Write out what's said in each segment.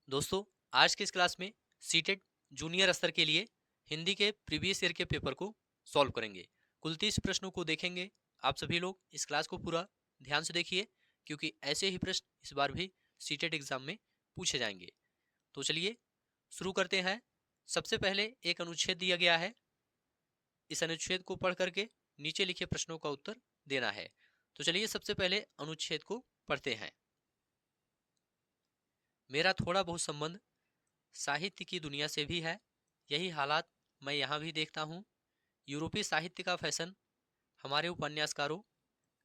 दोस्तों, आज के इस क्लास में सीटेट जूनियर स्तर के लिए हिंदी के प्रीवियस ईयर के पेपर को सॉल्व करेंगे। कुल 30 प्रश्नों को देखेंगे। आप सभी लोग इस क्लास को पूरा ध्यान से देखिए, क्योंकि ऐसे ही प्रश्न इस बार भी सीटेट एग्जाम में पूछे जाएंगे। तो चलिए शुरू करते हैं। सबसे पहले एक अनुच्छेद दिया गया है। इस अनुच्छेद को पढ़ करके नीचे लिखे प्रश्नों का उत्तर देना है। तो चलिए सबसे पहले अनुच्छेद को पढ़ते हैं। मेरा थोड़ा बहुत संबंध साहित्य की दुनिया से भी है। यही हालात मैं यहाँ भी देखता हूँ। यूरोपीय साहित्य का फैशन हमारे उपन्यासकारों,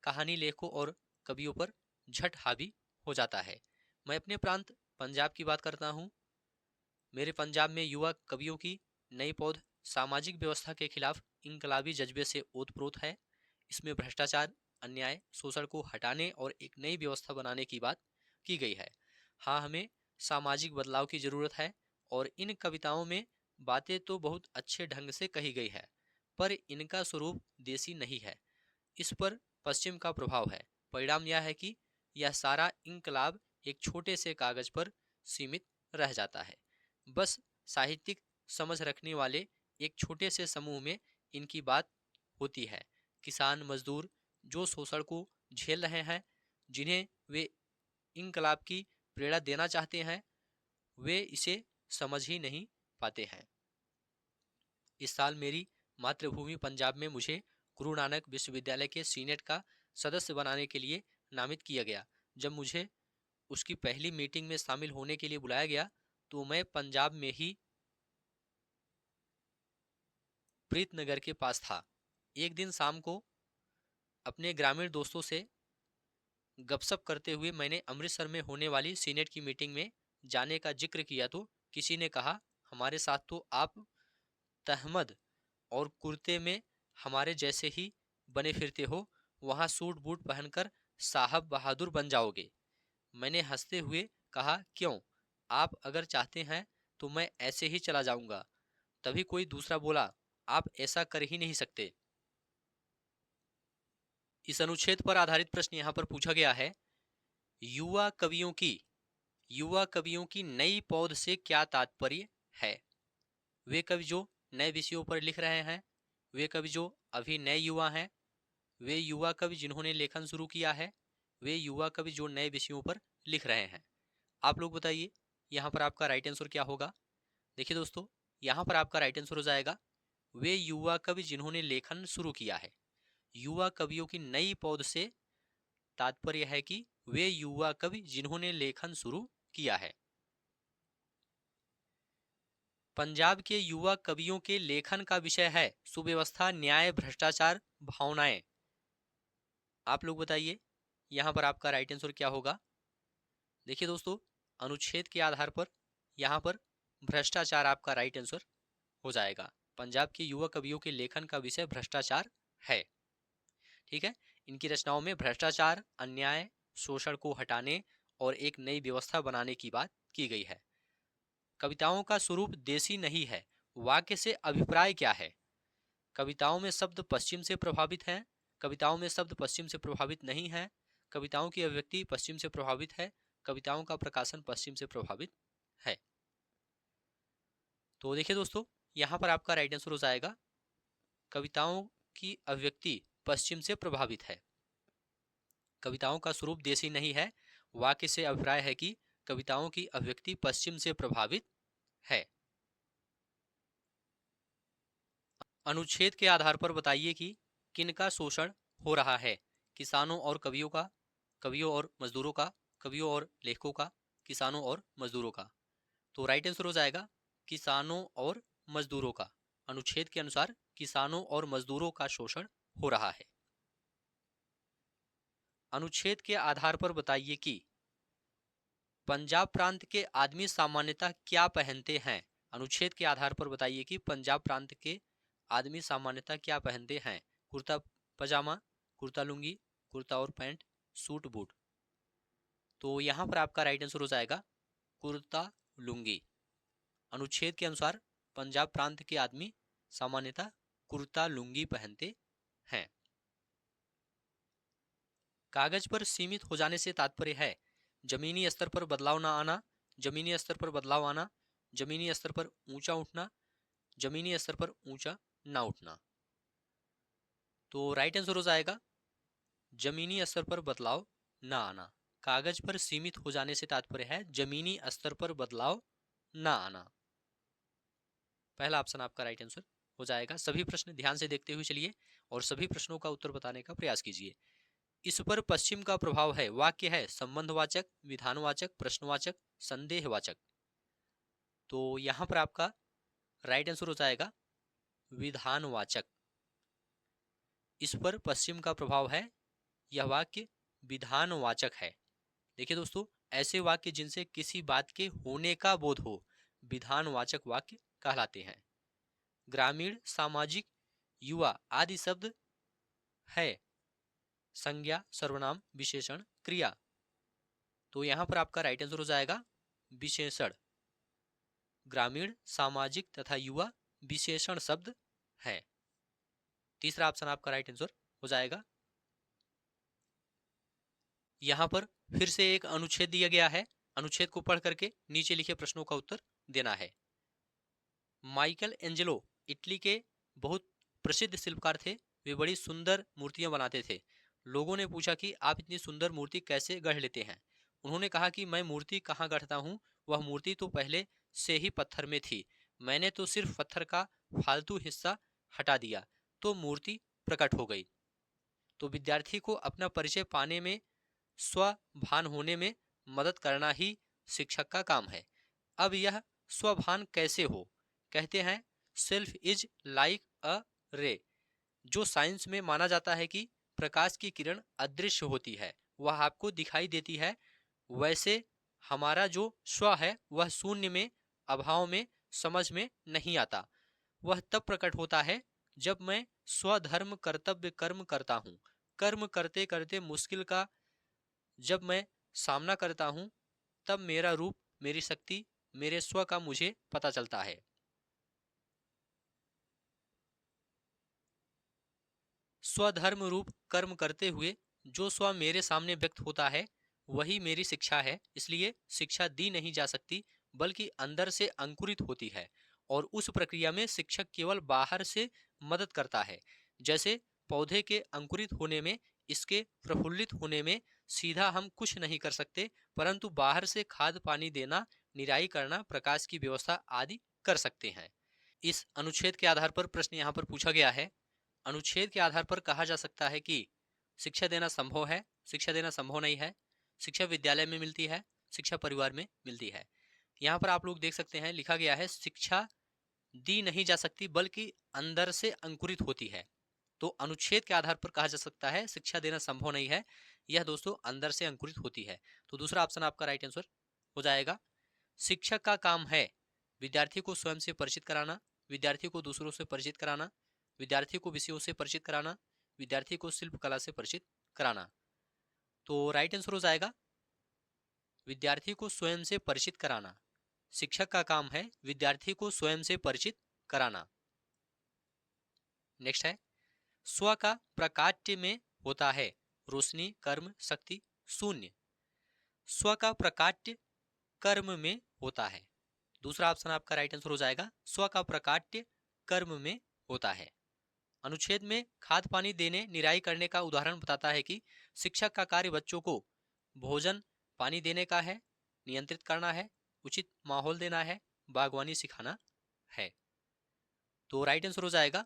कहानी लेखकों और कवियों पर झट हावी हो जाता है। मैं अपने प्रांत पंजाब की बात करता हूँ। मेरे पंजाब में युवा कवियों की नई पौध सामाजिक व्यवस्था के खिलाफ इनकलाबी जज्बे से ओतप्रोत है। इसमें भ्रष्टाचार, अन्याय, शोषण को हटाने और एक नई व्यवस्था बनाने की बात की गई है। हाँ, हमें सामाजिक बदलाव की जरूरत है और इन कविताओं में बातें तो बहुत अच्छे ढंग से कही गई है, पर इनका स्वरूप देसी नहीं है। इस पर पश्चिम का प्रभाव है। परिणाम यह है कि यह सारा इनकलाब एक छोटे से कागज पर सीमित रह जाता है। बस साहित्यिक समझ रखने वाले एक छोटे से समूह में इनकी बात होती है। किसान मजदूर जो शोषण को झेल रहे हैं, जिन्हें वे इनकलाब की प्रेरणा देना चाहते हैं, वे इसे समझ ही नहीं पाते हैं। इस साल मेरी मातृभूमि पंजाब में मुझे गुरु नानक विश्वविद्यालय के सीनेट का सदस्य बनाने के लिए नामित किया गया। जब मुझे उसकी पहली मीटिंग में शामिल होने के लिए बुलाया गया, तो मैं पंजाब में ही प्रीतनगर के पास था। एक दिन शाम को अपने ग्रामीण दोस्तों से गपशप करते हुए मैंने अमृतसर में होने वाली सीनेट की मीटिंग में जाने का जिक्र किया, तो किसी ने कहा, हमारे साथ तो आप तहमद और कुर्ते में हमारे जैसे ही बने फिरते हो, वहां सूट बूट पहनकर साहब बहादुर बन जाओगे। मैंने हंसते हुए कहा, क्यों, आप अगर चाहते हैं तो मैं ऐसे ही चला जाऊंगा। तभी कोई दूसरा बोला, आप ऐसा कर ही नहीं सकते। इस अनुच्छेद पर आधारित प्रश्न यहाँ पर पूछा गया है, युवा कवियों की नई पौध से क्या तात्पर्य है। वे कवि जो नए विषयों पर लिख रहे हैं, वे कवि जो अभी नए युवा हैं, वे युवा कवि जिन्होंने लेखन शुरू किया है, वे युवा कवि जो नए विषयों पर लिख रहे हैं। आप लोग बताइए, यहाँ पर आपका राइट आंसर क्या होगा। देखिए दोस्तों, यहाँ पर आपका राइट आंसर हो जाएगा, वे युवा कवि जिन्होंने लेखन शुरू किया है। युवा कवियों की नई पौध से तात्पर्य है कि वे युवा कवि जिन्होंने लेखन शुरू किया है। पंजाब के युवा कवियों के लेखन का विषय है सुव्यवस्था, न्याय, भ्रष्टाचार, भावनाएं। आप लोग बताइए, यहाँ पर आपका राइट आंसर क्या होगा। देखिए दोस्तों, अनुच्छेद के आधार पर यहाँ पर भ्रष्टाचार आपका राइट आंसर हो जाएगा। पंजाब के युवा कवियों के लेखन का विषय भ्रष्टाचार है। ठीक है, इनकी रचनाओं में भ्रष्टाचार, अन्याय, शोषण को हटाने और एक नई व्यवस्था बनाने की बात की गई है। कविताओं का स्वरूप देसी नहीं है। वाक्य से अभिप्राय क्या है। कविताओं में शब्द पश्चिम से प्रभावित हैं, कविताओं में शब्द पश्चिम से प्रभावित नहीं है, कविताओं की अभिव्यक्ति पश्चिम से प्रभावित है, कविताओं का प्रकाशन पश्चिम से प्रभावित है। तो देखिए दोस्तों, यहाँ पर आपका राइट आंसर हो जाएगा, कविताओं की अभिव्यक्ति पश्चिम से प्रभावित है। कविताओं का स्वरूप देसी नहीं है। वाक्य से अभिप्राय है कि कविताओं की अभिव्यक्ति पश्चिम से प्रभावित है। अनुच्छेद के आधार पर बताइए कि किनका शोषण हो रहा है। किसानों और कवियों का, कवियों और मजदूरों का, कवियों और लेखकों का, किसानों और मजदूरों का। तो राइट आंसर हो जाएगा किसानों और मजदूरों का। अनुच्छेद के अनुसार किसानों और मजदूरों का शोषण हो रहा है। अनुच्छेद के आधार पर बताइए कि पंजाब प्रांत के आदमी सामान्यतः क्या पहनते हैं। अनुच्छेद के आधार पर बताइए कि पंजाब प्रांत के आदमी सामान्यतः क्या पहनते हैं। कुर्ता पजामा, कुर्ता लुंगी, कुर्ता और पैंट, सूट बूट। तो यहाँ पर आपका राइट आंसर हो जाएगा कुर्ता लुंगी। अनुच्छेद के अनुसार पंजाब प्रांत के आदमी सामान्यतः कुर्ता लुंगी पहनते हैं। कागज पर सीमित हो जाने से तात्पर्य है जमीनी स्तर पर बदलाव न आना, जमीनी स्तर पर बदलाव आना, जमीनी स्तर पर ऊंचा उठना, जमीनी स्तर पर ऊंचा ना उठना। तो राइट आंसर हो जाएगा जमीनी स्तर पर बदलाव ना आना। कागज पर सीमित हो जाने से तात्पर्य है जमीनी स्तर पर बदलाव ना आना। पहला ऑप्शन आपका राइट आंसर हो जाएगा। सभी प्रश्न ध्यान से देखते हुए चलिए और सभी प्रश्नों का उत्तर बताने का प्रयास कीजिए। इस पर पश्चिम का प्रभाव है, वाक्य है संबंधवाचक, विधानवाचक, प्रश्नवाचक, संदेहवाचक। तो यहां पर आपका राइट आंसर हो जाएगा विधानवाचक। इस पर पश्चिम का प्रभाव है, यह वाक्य विधानवाचक है। देखिए दोस्तों, ऐसे वाक्य जिनसे किसी बात के होने का बोध हो विधानवाचक वाक्य कहलाते हैं। ग्रामीण, सामाजिक, युवा आदि शब्द है संज्ञा, सर्वनाम, विशेषण, क्रिया। तो यहां पर आपका राइट आंसर हो जाएगा विशेषण। ग्रामीण, सामाजिक तथा युवा विशेषण शब्द है। तीसरा ऑप्शन आपका राइट आंसर हो जाएगा। यहां पर फिर से एक अनुच्छेद दिया गया है, अनुच्छेद को पढ़ करके नीचे लिखे प्रश्नों का उत्तर देना है। माइकल एंजेलो इटली के बहुत प्रसिद्ध शिल्पकार थे। वे बड़ी सुंदर मूर्तियां बनाते थे। लोगों ने पूछा कि आप इतनी सुंदर मूर्ति कैसे गढ़ लेते हैं। उन्होंने कहा कि मैं मूर्ति कहाँ गढ़ता हूँ, वह मूर्ति तो पहले से ही पत्थर में थी, मैंने तो सिर्फ पत्थर का फालतू हिस्सा हटा दिया तो मूर्ति प्रकट हो गई। तो विद्यार्थी को अपना परिचय पाने में, स्वभान होने में मदद करना ही शिक्षक का काम है। अब यह स्वभान कैसे हो? कहते हैं सेल्फ इज लाइक अ रे। जो साइंस में माना जाता है कि प्रकाश की किरण अदृश्य होती है, वह आपको दिखाई देती है, वैसे हमारा जो स्व है वह शून्य में, अभाव में, समझ में नहीं आता। वह तब प्रकट होता है जब मैं स्वधर्म कर्तव्य कर्म करता हूँ। कर्म करते करते मुश्किल का जब मैं सामना करता हूँ, तब मेरा रूप, मेरी शक्ति, मेरे स्व का मुझे पता चलता है। स्वधर्म रूप कर्म करते हुए जो स्व मेरे सामने व्यक्त होता है वही मेरी शिक्षा है। इसलिए शिक्षा दी नहीं जा सकती बल्कि अंदर से अंकुरित होती है और उस प्रक्रिया में शिक्षक केवल बाहर से मदद करता है। जैसे पौधे के अंकुरित होने में, इसके प्रफुल्लित होने में सीधा हम कुछ नहीं कर सकते, परंतु बाहर से खाद पानी देना, निराई करना, प्रकाश की व्यवस्था आदि कर सकते हैं। इस अनुच्छेद के आधार पर प्रश्न यहाँ पर पूछा गया है। अनुच्छेद के आधार पर कहा जा सकता है कि शिक्षा देना संभव है, शिक्षा देना संभव नहीं है, शिक्षा विद्यालय में मिलती है, शिक्षा परिवार में मिलती है। यहाँ पर आप लोग देख सकते हैं लिखा गया है शिक्षा दी नहीं जा सकती बल्कि अंदर से अंकुरित होती है। तो अनुच्छेद के आधार पर कहा जा सकता है शिक्षा देना संभव नहीं है, यह दोस्तों अंदर से अंकुरित होती है। तो दूसरा ऑप्शन आपका राइट आंसर हो जाएगा। शिक्षक का काम है विद्यार्थी को स्वयं से परिचित कराना, विद्यार्थी को दूसरों से परिचित कराना, विद्यार्थी को विषयों से परिचित कराना, विद्यार्थी को शिल्प कला से परिचित कराना। तो राइट आंसर हो जाएगा विद्यार्थी को स्वयं से परिचित कराना। शिक्षक का काम है विद्यार्थी को स्वयं से परिचित कराना। नेक्स्ट है स्व का प्रकाट्य में होता है रोशनी, कर्म, शक्ति, शून्य। स्व का प्रकाट्य कर्म में होता है। दूसरा ऑप्शन आपका राइट आंसर हो जाएगा स्व का प्रकाट्य कर्म में होता है। अनुच्छेद में खाद पानी देने, निराई करने का उदाहरण बताता है कि शिक्षक का कार्य बच्चों को भोजन पानी देने का है, नियंत्रित करना है, उचित माहौल देना है, बागवानी सिखाना है। तो राइट आंसर हो जाएगा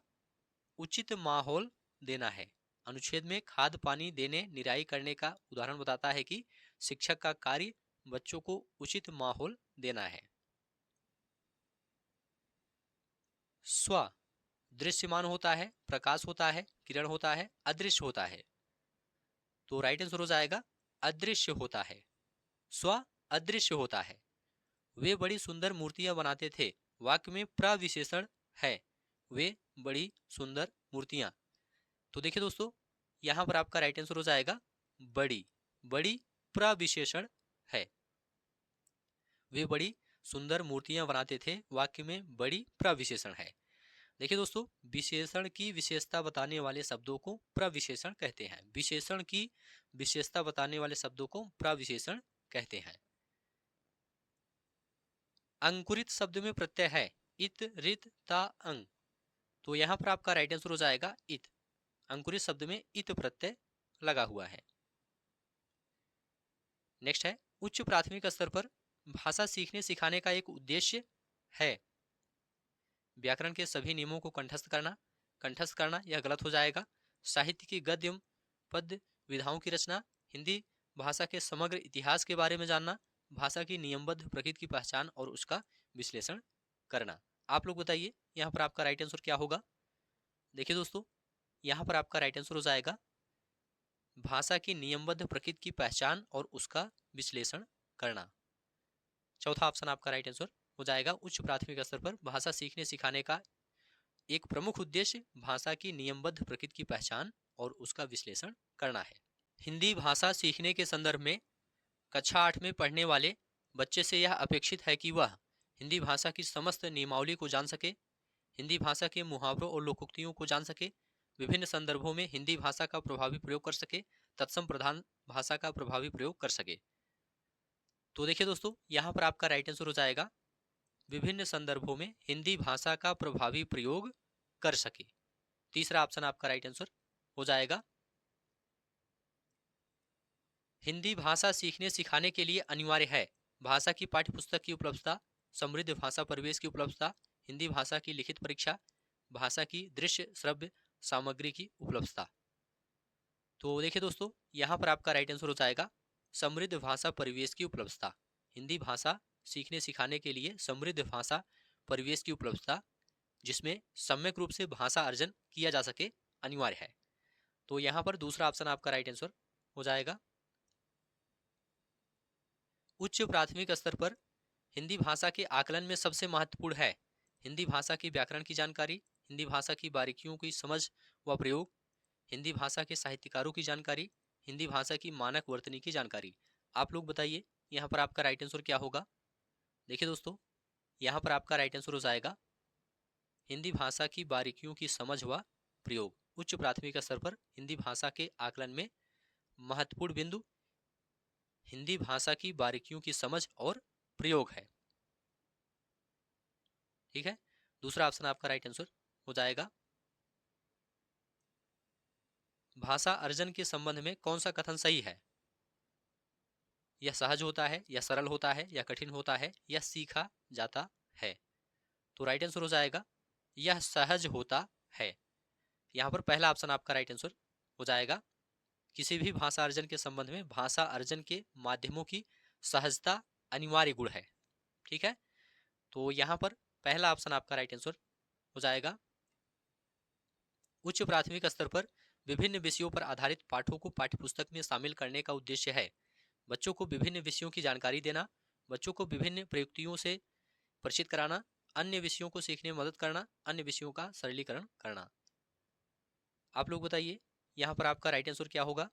उचित माहौल देना है। अनुच्छेद में खाद पानी देने, निराई करने का उदाहरण बताता है कि शिक्षक का कार्य बच्चों को उचित माहौल देना है। स्व दृश्यमान होता है, प्रकाश होता है, किरण होता है, अदृश्य होता है। तो राइट आंसर हो जाएगा अदृश्य होता है। स्व अदृश्य होता है। वे बड़ी सुंदर मूर्तियां बनाते थे, वाक्य में प्रविशेषण है वे बड़ी सुंदर मूर्तियां। तो देखिए दोस्तों, यहां पर आपका राइट आंसर हो जाएगा बड़ी। बड़ी प्रविशेषण है। वे बड़ी सुंदर मूर्तियां बनाते थे, वाक्य में बड़ी प्रविशेषण है। देखिए दोस्तों, विशेषण की विशेषता बताने वाले शब्दों को प्रविशेषण कहते हैं। विशेषण की विशेषता बताने वाले शब्दों को प्रविशेषण कहते हैं। अंकुरित शब्द में प्रत्यय है इत, रित, ता, अंग। तो यहाँ पर आपका राइट आंसर हो जाएगा इत। अंकुरित शब्द में इत प्रत्यय लगा हुआ है। नेक्स्ट है, उच्च प्राथमिक स्तर पर भाषा सीखने सिखाने का एक उद्देश्य है। व्याकरण के सभी नियमों को कंठस्थ करना यह गलत हो जाएगा। साहित्य की गद्य एवं पद्य विधाओं की रचना, हिंदी भाषा के समग्र इतिहास के बारे में जानना, भाषा की नियमबद्ध प्रकृति की पहचान और उसका विश्लेषण करना। आप लोग बताइए यहाँ पर आपका राइट आंसर क्या होगा। देखिए दोस्तों, यहाँ पर आपका राइट आंसर हो जाएगा भाषा की नियमबद्ध प्रकृति की पहचान और उसका विश्लेषण करना। चौथा ऑप्शन आपका राइट आंसर हो जाएगा उच्च प्राथमिक स्तर पर भाषा सीखने सिखाने का एक प्रमुख उद्देश्य भाषा की नियमबद्ध प्रकृति की पहचान और उसका विश्लेषण करना है। हिंदी भाषा सीखने के संदर्भ में कक्षा 8 में पढ़ने वाले बच्चे से यह अपेक्षित है कि वह हिंदी भाषा की समस्त नियमावली को जान सके, हिंदी भाषा के मुहावरों और लोकोक्तियों को जान सके, विभिन्न संदर्भों में हिंदी भाषा का प्रभावी प्रयोग कर सके, तत्सम प्रधान भाषा का प्रभावी प्रयोग कर सके। तो देखिए दोस्तों, यहाँ पर आपका राइट आंसर हो जाएगा विभिन्न संदर्भों में हिंदी भाषा का प्रभावी प्रयोग कर सके। तीसरा ऑप्शन आपका राइट आंसर हो जाएगा हिंदी भाषा सीखने सिखाने के लिए अनिवार्य है भाषा की पाठ्यपुस्तक की उपलब्धता, समृद्ध भाषा परिवेश की उपलब्धता, हिंदी भाषा की लिखित परीक्षा, भाषा की दृश्य श्रव्य सामग्री की उपलब्धता। तो देखिए दोस्तों, यहाँ पर आपका राइट आंसर हो जाएगा समृद्ध भाषा परिवेश की उपलब्धता। हिंदी भाषा सीखने सिखाने के लिए समृद्ध भाषा परिवेश की उपलब्धता, जिसमें सम्यक रूप से भाषा अर्जन किया जा सके, अनिवार्य है। तो यहाँ पर दूसरा ऑप्शन आपका राइट आंसर हो जाएगा। उच्च प्राथमिक स्तर पर हिंदी भाषा के आकलन में सबसे महत्वपूर्ण है हिंदी भाषा की व्याकरण की जानकारी, हिंदी भाषा की बारीकियों की समझ व प्रयोग, हिंदी भाषा के साहित्यकारों की जानकारी, हिंदी भाषा की मानक वर्तनी की जानकारी। आप लोग बताइए यहाँ पर आपका राइट आंसर क्या होगा। देखिए दोस्तों, यहाँ पर आपका राइट आंसर हो जाएगा हिंदी भाषा की बारीकियों की समझ व प्रयोग। उच्च प्राथमिक स्तर पर हिंदी भाषा के आकलन में महत्वपूर्ण बिंदु हिंदी भाषा की बारीकियों की समझ और प्रयोग है। ठीक है, दूसरा ऑप्शन आपका राइट आंसर हो जाएगा। भाषा अर्जन के संबंध में कौन सा कथन सही है। यह सहज होता है, या सरल होता है, या कठिन होता है, या सीखा जाता है। तो राइट आंसर हो जाएगा यह सहज होता है। यहाँ पर पहला ऑप्शन आपका राइट आंसर हो जाएगा। किसी भी भाषा अर्जन के संबंध में भाषा अर्जन के माध्यमों की सहजता अनिवार्य गुण है। ठीक है, तो यहाँ पर पहला ऑप्शन आपका राइट आंसर हो जाएगा। उच्च प्राथमिक स्तर पर विभिन्न विषयों पर आधारित पाठों को पाठ्यपुस्तक में शामिल करने का उद्देश्य है बच्चों को विभिन्न विषयों की जानकारी देना, बच्चों को विभिन्न प्रयुक्तियों से परिचित कराना, अन्य विषयों को सीखने में मदद करना, अन्य विषयों का सरलीकरण करना। आप लोग बताइए यहाँ पर आपका राइट आंसर क्या होगा।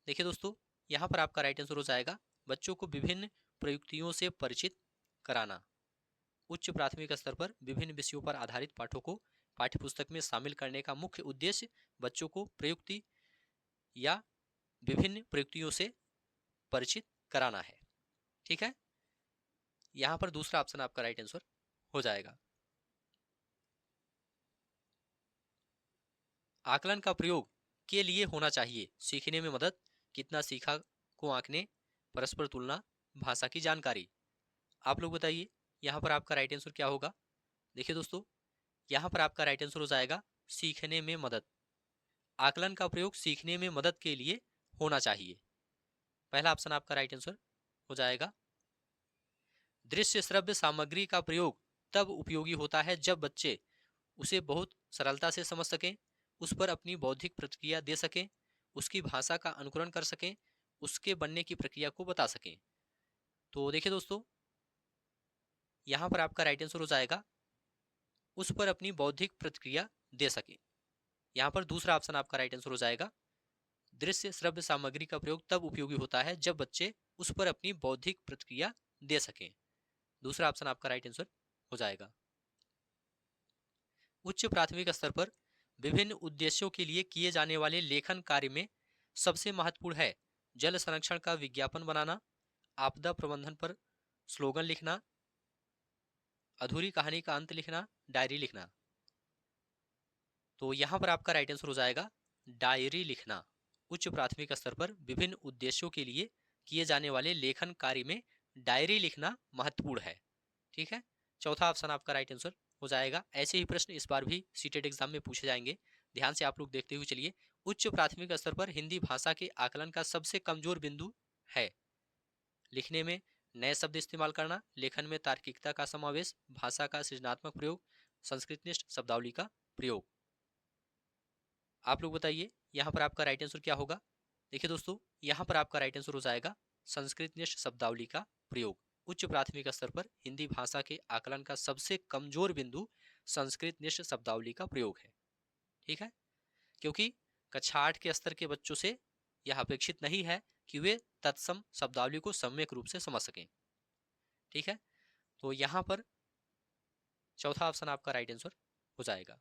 देखिए दोस्तों, यहाँ पर आपका राइट आंसर हो जाएगा बच्चों को विभिन्न प्रयुक्तियों से परिचित कराना। उच्च प्राथमिक स्तर पर विभिन्न विषयों पर आधारित पाठों को पाठ्यपुस्तक में शामिल करने का मुख्य उद्देश्य बच्चों को प्रयुक्ति या विभिन्न प्रयुक्तियों से परिचित कराना है। ठीक है, यहाँ पर दूसरा ऑप्शन आपका राइट आंसर हो जाएगा। आकलन का प्रयोग के लिए होना चाहिए सीखने में मदद, कितना सीखा को आंकने, परस्पर तुलना, भाषा की जानकारी। आप लोग बताइए यहाँ पर आपका राइट आंसर क्या होगा। देखिए दोस्तों, यहाँ पर आपका राइट आंसर हो जाएगा सीखने में मदद। आकलन का प्रयोग सीखने में मदद के लिए होना चाहिए। पहला ऑप्शन आपका राइट आंसर हो जाएगा। दृश्य श्रव्य सामग्री का प्रयोग तब उपयोगी होता है जब बच्चे उसे बहुत सरलता से समझ सकें, उस पर अपनी बौद्धिक प्रतिक्रिया दे सकें, उसकी भाषा का अनुकरण कर सकें, उसके बनने की प्रक्रिया को बता सकें। तो देखिए दोस्तों, यहाँ पर आपका राइट आंसर हो जाएगा उस पर अपनी बौद्धिक प्रतिक्रिया दे सके। यहाँ पर दूसरा ऑप्शन आपका राइट आंसर हो जाएगा दृश्य श्रव्य सामग्री का प्रयोग तब उपयोगी होता है जब बच्चे उस पर अपनी बौद्धिक प्रतिक्रिया दे सकें। दूसरा ऑप्शन आपका राइट आंसर हो जाएगा। उच्च प्राथमिक स्तर पर विभिन्न उद्देश्यों के लिए किए जाने वाले लेखन कार्य में सबसे महत्वपूर्ण है जल संरक्षण का विज्ञापन बनाना, आपदा प्रबंधन पर स्लोगन लिखना, अधूरी कहानी का अंत लिखना, डायरी लिखना। तो यहाँ पर आपका राइट आंसर हो जाएगा डायरी लिखना। उच्च प्राथमिक स्तर पर विभिन्न उद्देश्यों के लिए किए जाने वाले लेखन कार्य में डायरी लिखना महत्वपूर्ण है। ठीक है, चौथा ऑप्शन आपका राइट आंसर हो जाएगा। ऐसे ही प्रश्न इस बार भी सीटेट एग्जाम में पूछे जाएंगे, ध्यान से आप लोग देखते हुए चलिए। उच्च प्राथमिक स्तर पर हिंदी भाषा के आकलन का सबसे कमजोर बिंदु है लिखने में नए शब्द इस्तेमाल करना, लेखन में तार्किकता का समावेश, भाषा का सृजनात्मक प्रयोग, संस्कृतनिष्ठ शब्दावली का प्रयोग। आप लोग बताइए यहाँ पर आपका राइट आंसर क्या होगा। देखिए दोस्तों, यहाँ पर आपका राइट आंसर हो जाएगा संस्कृतनिष्ठ शब्दावली का प्रयोग। उच्च प्राथमिक स्तर पर हिंदी भाषा के आकलन का सबसे कमजोर बिंदु संस्कृतनिष्ठ शब्दावली का प्रयोग है। ठीक है, क्योंकि कक्षा 8 के स्तर के बच्चों से यह अपेक्षित नहीं है कि वे तत्सम शब्दावली को सम्यक रूप से समझ सकें। ठीक है, तो यहाँ पर चौथा ऑप्शन आपका राइट आंसर हो जाएगा।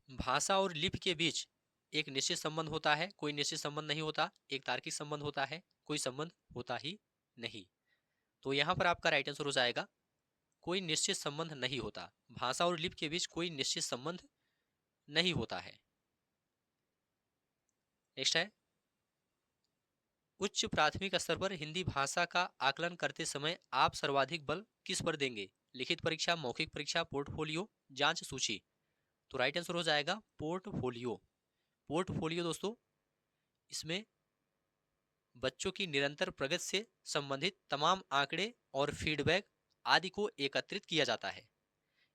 भाषा और लिपि के बीच एक निश्चित संबंध होता है, कोई निश्चित संबंध नहीं होता। एक तार्किक संबंध होता है, कोई संबंध होता ही नहीं। तो यहाँ पर आपका राइट आंसर हो जाएगा कोई निश्चित संबंध नहीं होता। भाषा और लिपि के बीच कोई निश्चित संबंध नहीं होता है। नेक्स्ट है, उच्च प्राथमिक स्तर पर हिंदी भाषा का आकलन करते समय आप सर्वाधिक बल किस पर देंगे? लिखित परीक्षा, मौखिक परीक्षा, पोर्टफोलियो, जांच सूची। तो राइट आंसर हो जाएगा पोर्टफोलियो। पोर्टफोलियो दोस्तों, इसमें बच्चों की निरंतर प्रगति से संबंधित तमाम आंकड़े और फीडबैक आदि को एकत्रित किया जाता है।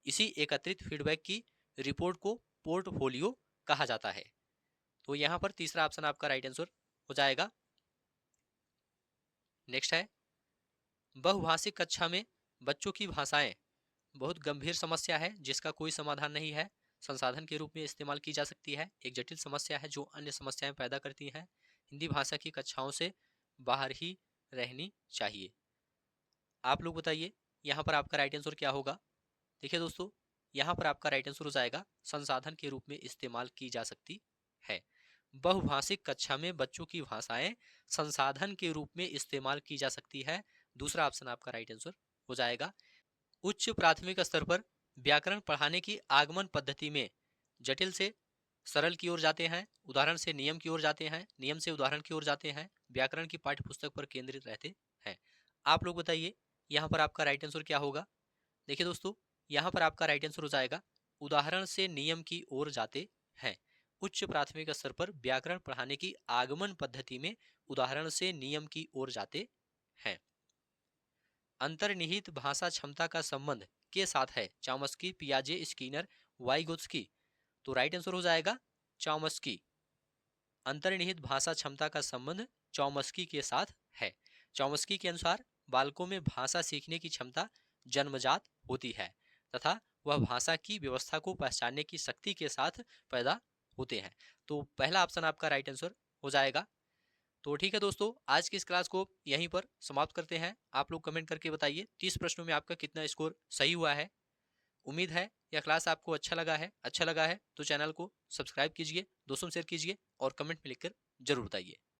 इसी एकत्रित फीडबैक की रिपोर्ट को पोर्टफोलियो कहा जाता है। तो यहाँ पर तीसरा ऑप्शन आपका राइट आंसर हो जाएगा। नेक्स्ट है, बहुभाषिक कक्षा में बच्चों की भाषाएं बहुत गंभीर समस्या है जिसका कोई समाधान नहीं है। संसाधन के रूप में इस्तेमाल की जा सकती है। एक जटिल समस्या है जो अन्य समस्याएं पैदा करती है। हिंदी भाषा की कक्षाओं से बाहर ही रहनी चाहिए। आप लोग बताइए यहाँ पर आपका राइट आंसर क्या होगा। देखिए दोस्तों, यहाँ पर आपका राइट आंसर हो जाएगा संसाधन के रूप में इस्तेमाल की जा सकती है। बहुभाषिक कक्षा में बच्चों की भाषाएं संसाधन के रूप में इस्तेमाल की जा सकती है। दूसरा ऑप्शन आपका राइट आंसर हो जाएगा। उच्च प्राथमिक स्तर पर व्याकरण पढ़ाने की आगमन पद्धति में जटिल से सरल की ओर जाते हैं, उदाहरण से नियम की ओर जाते हैं, नियम से उदाहरण की ओर जाते हैं, व्याकरण की पाठ्य पुस्तक पर केंद्रित रहते हैं। आप लोग बताइए यहाँ पर आपका राइट आंसर क्या होगा। देखिए दोस्तों, यहाँ पर आपका राइट आंसर हो जाएगा उदाहरण से नियम की ओर जाते हैं। उच्च प्राथमिक स्तर पर व्याकरण पढ़ाने की आगमन पद्धति में उदाहरण से नियम की ओर जाते हैं। अंतर्निहित भाषा क्षमता का संबंध के साथ है चॉम्स्की, पियाजे, स्किनर, वाइगोत्स्की। तो राइट आंसर हो जाएगा चॉम्स्की। अंतर्निहित भाषा क्षमता का संबंध चॉम्स्की के साथ है। चॉम्स्की के अनुसार बालकों में भाषा सीखने की क्षमता जन्मजात होती है तथा वह भाषा की व्यवस्था को पहचानने की शक्ति के साथ पैदा होते हैं। तो पहला ऑप्शन आपका राइट आंसर हो जाएगा। तो ठीक है दोस्तों, आज की इस क्लास को यहीं पर समाप्त करते हैं। आप लोग कमेंट करके बताइए 30 प्रश्नों में आपका कितना स्कोर सही हुआ है। उम्मीद है यह क्लास आपको अच्छा लगा है तो चैनल को सब्सक्राइब कीजिए, दोस्तों शेयर कीजिए और कमेंट में लिखकर जरूर बताइए।